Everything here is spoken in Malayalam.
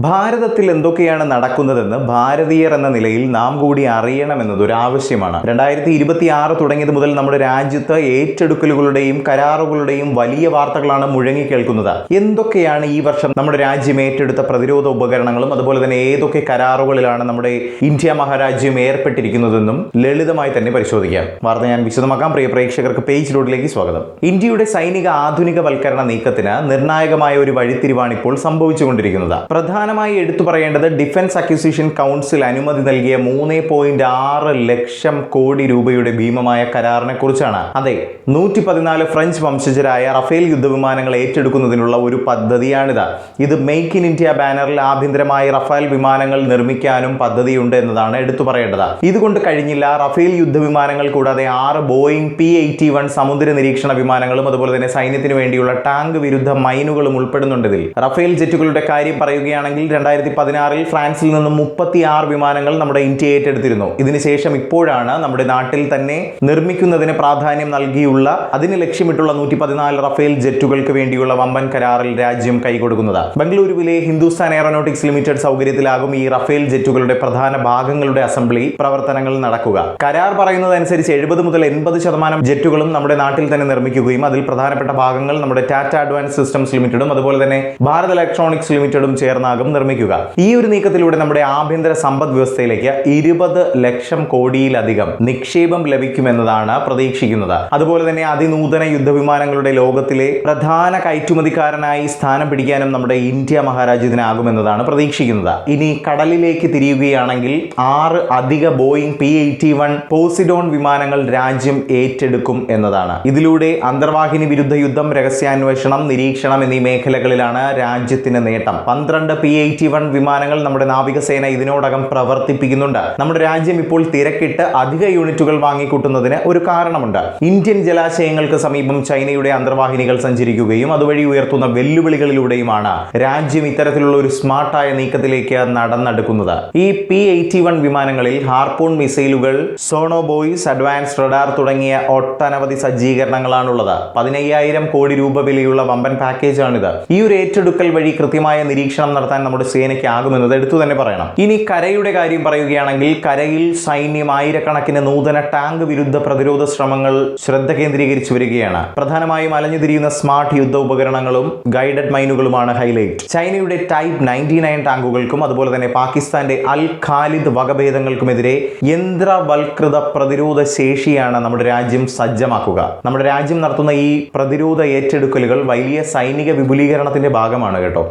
ഭാരതത്തിൽ എന്തൊക്കെയാണ് നടക്കുന്നതെന്ന് ഭാരതീയർ എന്ന നിലയിൽ നാം കൂടി അറിയണമെന്നത് ഒരു ആവശ്യമാണ്. 2026 തുടങ്ങിയത് മുതൽ നമ്മുടെ രാജ്യത്ത് ഏറ്റെടുക്കലുകളുടെയും കരാറുകളുടെയും വലിയ വാർത്തകളാണ് മുഴങ്ങി കേൾക്കുന്നത്. എന്തൊക്കെയാണ് ഈ വർഷം നമ്മുടെ രാജ്യം ഏറ്റെടുത്ത പ്രതിരോധ ഉപകരണങ്ങളും അതുപോലെ തന്നെ ഏതൊക്കെ കരാറുകളിലാണ് നമ്മുടെ ഇന്ത്യ മഹാരാജ്യം ഏർപ്പെട്ടിരിക്കുന്നതെന്നും ലളിതമായി തന്നെ പരിശോധിക്കാം. വാർത്ത ഞാൻ വിശദമാക്കാം. പ്രിയ പ്രേക്ഷകർക്ക് പേജ് ലോഡിലേക്ക് സ്വാഗതം. ഇന്ത്യയുടെ സൈനിക ആധുനികവൽക്കരണ നീക്കത്തിന് നിർണായകമായ ഒരു വഴിത്തിരിവാണ് ഇപ്പോൾ സംഭവിച്ചുകൊണ്ടിരിക്കുന്നത്. പ്രധാനമായി എടുത്തു പറയേണ്ടത് ഡിഫൻസ് അക്വിസിഷൻ കൗൺസിൽ അനുമതി നൽകിയ 3.6 ലക്ഷം കോടി രൂപയുടെ ഭീമമായ കരാറിനെ കുറിച്ചാണ്. അതെ, 114 ഫ്രഞ്ച് വംശജരായ റഫേൽ യുദ്ധവിമാനങ്ങൾ ഏറ്റെടുക്കുന്നതിനുള്ള ഒരു പദ്ധതിയാണിത്. ഇത് മെയ്ക്ക് ഇൻ ഇന്ത്യ ബാനറിൽ ആഭ്യന്തരമായി റഫേൽ വിമാനങ്ങൾ നിർമ്മിക്കാനും പദ്ധതിയുണ്ട് എന്നതാണ് എടുത്തു പറയേണ്ടത്. ഇതുകൊണ്ട് കഴിഞ്ഞില്ല. റഫേൽ യുദ്ധവിമാനങ്ങൾ കൂടാതെ 6 ബോയിങ് P-81 സമുദ്ര നിരീക്ഷണ വിമാനങ്ങളും അതുപോലെ തന്നെ സൈന്യത്തിന് വേണ്ടിയുള്ള ടാങ്ക് വിരുദ്ധ മൈനുകളും ഉൾപ്പെടുന്നുണ്ട്. ഇതിൽ റഫേൽ ജെറ്റുകളുടെ കാര്യം പറയുകയാണെങ്കിൽ 2016 ഫ്രാൻസിൽ നിന്നും 36 വിമാനങ്ങൾ നമ്മുടെ ഇന്ത്യ ഏറ്റെടുത്തിരുന്നു. ഇതിനുശേഷം ഇപ്പോഴാണ് നമ്മുടെ നാട്ടിൽ തന്നെ നിർമ്മിക്കുന്നതിന് പ്രാധാന്യം നൽകിയുള്ള അതിന് ലക്ഷ്യമിട്ടുള്ള 114 റഫേൽ ജെറ്റുകൾക്ക് വേണ്ടിയുള്ള വമ്പൻ കരാറിൽ രാജ്യം കൈകൊടുക്കുന്നത്. ബംഗളൂരുവിലെ ഹിന്ദുസ്ഥാൻ എയറോനോട്ടിക്സ് ലിമിറ്റഡ് സൗകര്യത്തിലാകും ഈ റഫേൽ ജെറ്റുകളുടെ പ്രധാന ഭാഗങ്ങളുടെ അസംബ്ലി പ്രവർത്തനങ്ങൾ നടക്കുക. കരാർ പറയുന്നതനുസരിച്ച് 70 മുതൽ 80% ജെറ്റുകളും നമ്മുടെ നാട്ടിൽ തന്നെ നിർമ്മിക്കുകയും അതിൽ പ്രധാനപ്പെട്ട ഭാഗങ്ങൾ നമ്മുടെ ടാറ്റ അഡ്വാൻസ് സിസ്റ്റംസ് ലിമിറ്റഡും അതുപോലെ തന്നെ ഭാരത് ഇലക്ട്രോണിക്സ് ലിമിറ്റഡും ചേർന്നാകും നിർമ്മിക്കുക. ഈ ഒരു നീക്കത്തിലൂടെ നമ്മുടെ ആഭ്യന്തര സമ്പദ് വ്യവസ്ഥയിലേക്ക് 20 ലക്ഷം കോടിയിലധികം നിക്ഷേപം ലഭിക്കുമെന്നതാണ് പ്രതീക്ഷിക്കുന്നത്. അതുപോലെ തന്നെ അതിനൂതന യുദ്ധവിമാനങ്ങളുടെ ലോകത്തിലെ പ്രധാന കയറ്റുമതിക്കാരനായി സ്ഥാനം പിടിക്കാനും നമ്മുടെ ഇന്ത്യ മഹാരാജ്യത്തിനാകുമെന്നതാണ് പ്രതീക്ഷിക്കുന്നത്. ഇനി കടലിലേക്ക് തിരിയുകയാണെങ്കിൽ 6 അധിക ബോയിങ് P-81 പോസിഡോൺ വിമാനങ്ങൾ രാജ്യം ഏറ്റെടുക്കും എന്നതാണ്. ഇതിലൂടെ അന്തർവാഹിനി വിരുദ്ധ യുദ്ധം, രഹസ്യാന്വേഷണം, നിരീക്ഷണം എന്നീ മേഖലകളിലാണ് രാജ്യത്തിന് നേട്ടം. 12 P-81 വിമാനങ്ങൾ നമ്മുടെ നാവികസേന ഇതിനോടകം പ്രവർത്തിപ്പിക്കുന്നുണ്ട്. നമ്മുടെ രാജ്യം ഇപ്പോൾ തിരക്കിട്ട് അധിക യൂണിറ്റുകൾ വാങ്ങിക്കൂട്ടുന്നതിന് ഒരു കാരണമുണ്ട്. ഇന്ത്യൻ ജലാശയങ്ങൾക്ക് സമീപം ചൈനയുടെ അന്തർവാഹിനികൾ സഞ്ചരിക്കുകയും അതുവഴി ഉയർത്തുന്ന വെല്ലുവിളികളിലൂടെയുമാണ് രാജ്യം ഇത്തരത്തിലുള്ള ഒരു സ്മാർട്ടായ നീക്കത്തിലേക്ക് നടന്നെടുക്കുന്നത്. ഈ P-81 വിമാനങ്ങളിൽ ഹാർപൂൺ മിസൈലുകൾ, സോണോബോയ്സ്, അഡ്വാൻസ്ഡ് റഡാർ തുടങ്ങിയ ഒട്ടനവധി സജ്ജീകരണങ്ങളാണുള്ളത്. 15,000 കോടി രൂപ വിലയുള്ള വമ്പൻ പാക്കേജാണിത്. ഈ ഒരു ഏറ്റെടുക്കൽ വഴി കൃത്യമായ നിരീക്ഷണം നടത്താൻ നമ്മുടെ സേനയ്ക്ക് ആകുമെന്നത് എടുത്തു തന്നെ പറയണം. ഇനി കരയുടെ കാര്യം പറയുകയാണെങ്കിൽ കരയിൽ സൈന്യം ആയിരക്കണക്കിന് നൂതന ടാങ്ക് വിരുദ്ധ പ്രതിരോധ ശ്രമങ്ങൾ ശ്രദ്ധ കേന്ദ്രീകരിച്ചു വരികയാണ്. പ്രധാനമായും അലഞ്ഞുതിരിയുന്ന സ്മാർട്ട് യുദ്ധ ഉപകരണങ്ങളും ഗൈഡഡ് മൈനുകളുമാണ് ഹൈലൈറ്റ്. ചൈനയുടെ ടൈപ്പ് 99 ടാങ്കുകൾക്കും അതുപോലെ തന്നെ പാകിസ്ഥാന്റെ അൽ ഖാലിദ് വകഭേദങ്ങൾക്കുമെതിരെ യന്ത്രവൽകൃത പ്രതിരോധ ശേഷിയാണ് നമ്മുടെ രാജ്യം സജ്ജമാക്കുക. നമ്മുടെ രാജ്യം നടത്തുന്ന ഈ പ്രതിരോധ ഏറ്റെടുക്കലുകൾ വലിയ സൈനിക വിപുലീകരണത്തിന്റെ ഭാഗമാണ് കേട്ടോ.